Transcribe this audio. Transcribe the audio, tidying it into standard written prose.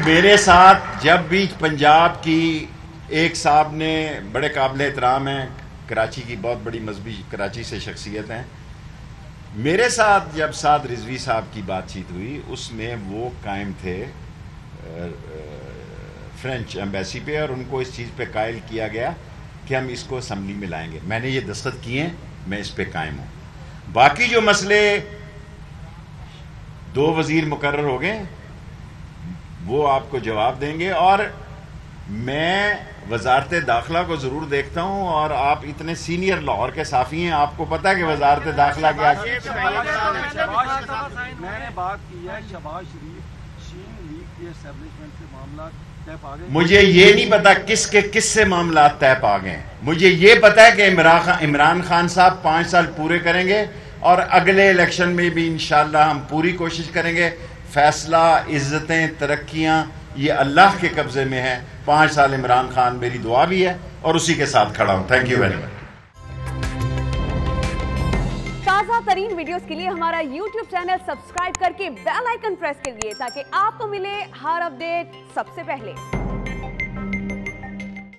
मेरे साथ जब भी पंजाब की एक साहब ने बड़े काबिल एहतराम हैं, कराची की बहुत बड़ी मजहबी कराची से शख्सियत हैं, मेरे साथ जब साद रिजवी साहब की बातचीत हुई उसमें वो कायम थे फ्रेंच एम्बेसी पे और उनको इस चीज़ पे कायल किया गया कि हम इसको असम्बली में लाएंगे। मैंने ये दस्तखत किए हैं, मैं इस पे कायम हूँ। बाकी जो मसले 2 वज़ीर मुकर्रर हो गए वो आपको जवाब देंगे और मैं वजारत दाखिला को ज़रूर देखता हूँ और आप इतने सीनियर लाहौर के साफ़ी हैं, आपको पता है कि वजारत दाखिला क्या। मैंने बात की है शहबाज शरीफ शीन लीग के एस्टेब्लिशमेंट से मामला तय पा गए। मुझे ये नहीं पता किससे मामला तय पा गए। मुझे ये पता है कि इमरान खान साहब 5 साल पूरे करेंगे और अगले इलेक्शन में भी इंशाअल्लाह हम पूरी कोशिश करेंगे। फैसला, इज्जतें, तरक्कियां ये अल्लाह के कब्जे में है। 5 साल इमरान खान मेरी दुआ भी है और उसी के साथ खड़ा हूं। Thank you very much. ताज़ा तरीन वीडियोस के लिए हमारा YouTube चैनल सब्सक्राइब करके बेल आइकन प्रेस करिए ताकि आपको मिले हर अपडेट सबसे पहले।